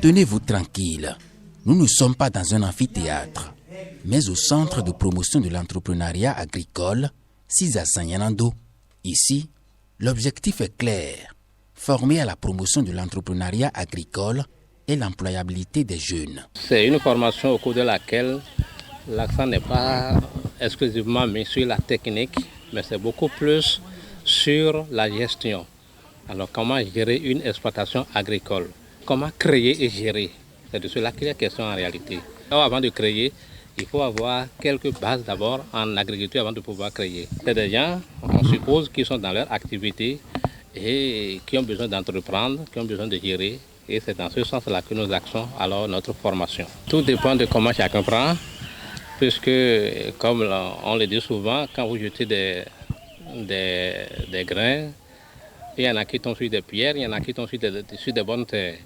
Tenez-vous tranquille, nous ne sommes pas dans un amphithéâtre, mais au centre de promotion de l'entrepreneuriat agricole, Siza-Sanyanando. Ici, l'objectif est clair, former à la promotion de l'entrepreneuriat agricole et l'employabilité des jeunes. C'est une formation au cours de laquelle l'accent n'est pas exclusivement mis sur la technique, mais c'est beaucoup plus sur la gestion. Alors, comment gérer une exploitation agricole? Comment créer et gérer? C'est de cela qu'il est question en réalité. Alors, avant de créer, il faut avoir quelques bases d'abord en agriculture avant de pouvoir créer. C'est des gens, on suppose, qui sont dans leur activité et qui ont besoin d'entreprendre, qui ont besoin de gérer. Et c'est dans ce sens-là que nous axons alors notre formation. Tout dépend de comment chacun prend, puisque, comme on le dit souvent, quand vous jetez des grains, il y en a qui tombent sur des pierres, il y en a qui tombent sur des bonnes terres.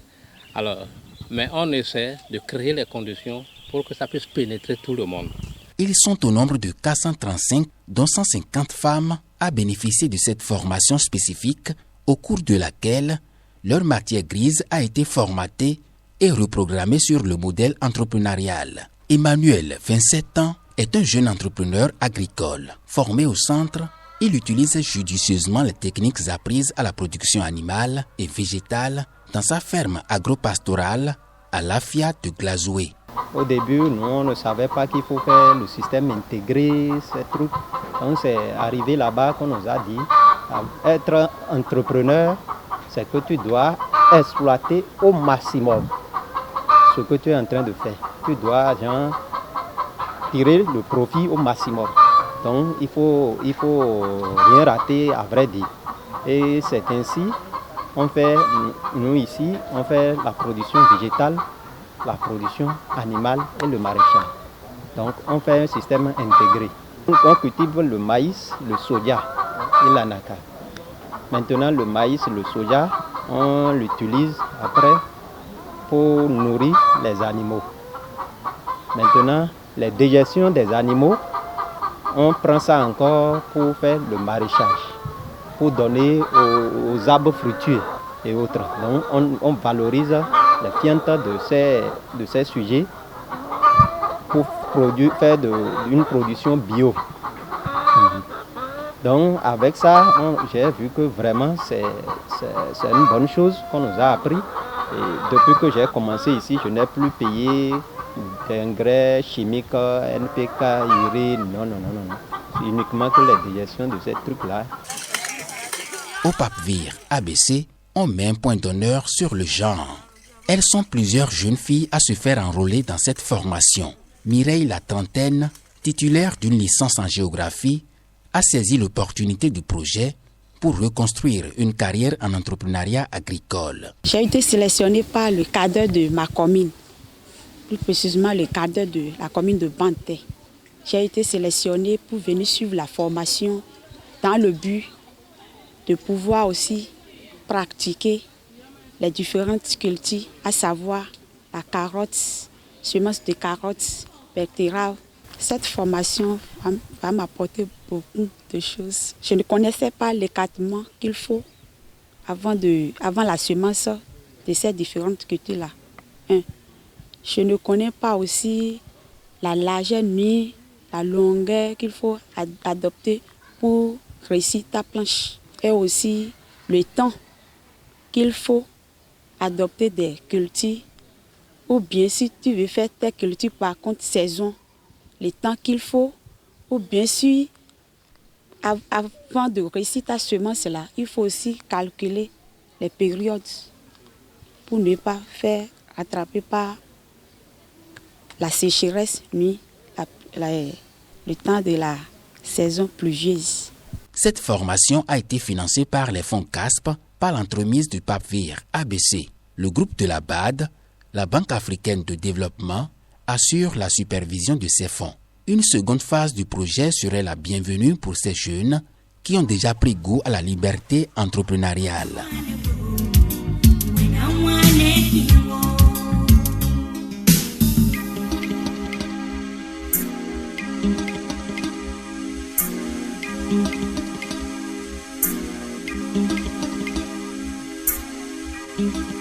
Alors, mais on essaie de créer les conditions pour que ça puisse pénétrer tout le monde. Ils sont au nombre de 435, dont 150 femmes, à bénéficier de cette formation spécifique au cours de laquelle leur matière grise a été formatée et reprogrammée sur le modèle entrepreneurial. Emmanuel, 27 ans, est un jeune entrepreneur agricole. Formé au centre, il utilise judicieusement les techniques apprises à la production animale et végétale dans sa ferme agropastorale à l'Afia de Glazoué. Au début, nous, on ne savait pas qu'il faut faire le système intégré, ces trucs. Donc, c'est arrivé là-bas qu'on nous a dit, être entrepreneur, c'est que tu dois exploiter au maximum ce que tu es en train de faire. Tu dois tirer le profit au maximum. Donc, il faut rien rater, à vrai dire. Et c'est ainsi, nous ici, on fait la production végétale, la production animale et le maraîchage. Donc, on fait un système intégré. On cultive le maïs, le soja et l'anacarde. Maintenant, le maïs, le soja, on l'utilise après pour nourrir les animaux. Maintenant, les digestions des animaux, on prend ça encore pour faire le maraîchage, pour donner aux arbres fruitiers et autres. Donc, on valorise les fientes de ces sujets pour faire une production bio. Donc, avec ça, j'ai vu que vraiment c'est une bonne chose qu'on nous a appris. Et depuis que j'ai commencé ici, je n'ai plus payé d'engrais chimiques, NPK, urée, non. C'est uniquement que les digestions de ces trucs-là. Au Papvir ABC, on met un point d'honneur sur le genre. Elles sont plusieurs jeunes filles à se faire enrôler dans cette formation. Mireille, la trentaine, titulaire d'une licence en géographie, a saisi l'opportunité du projet pour reconstruire une carrière en entrepreneuriat agricole. J'ai été sélectionnée par le cadre de ma commune, plus précisément le cadre de la commune de Banté. J'ai été sélectionnée pour venir suivre la formation dans le but de pouvoir aussi pratiquer les différentes cultures, à savoir la carotte, semence de carottes, betteraves. Cette formation va m'apporter beaucoup de choses. Je ne connaissais pas l'écartement qu'il faut avant la semence de ces différentes cultures-là. Je ne connais pas aussi la largeur ni la longueur qu'il faut adopter pour réussir ta planche. Et aussi le temps qu'il faut adopter des cultures. Ou bien si tu veux faire tes cultures par contre saison, le temps qu'il faut. Ou bien si avant de réussir ta semence là, il faut aussi calculer les périodes pour ne pas faire attraper par la sécheresse ni le temps de la saison pluvieuse. Cette formation a été financée par les fonds CASP, par l'entremise du Papvir ABC. Le groupe de la BAD, la Banque africaine de développement, assure la supervision de ces fonds. Une seconde phase du projet serait la bienvenue pour ces jeunes qui ont déjà pris goût à la liberté entrepreneuriale. Thank you.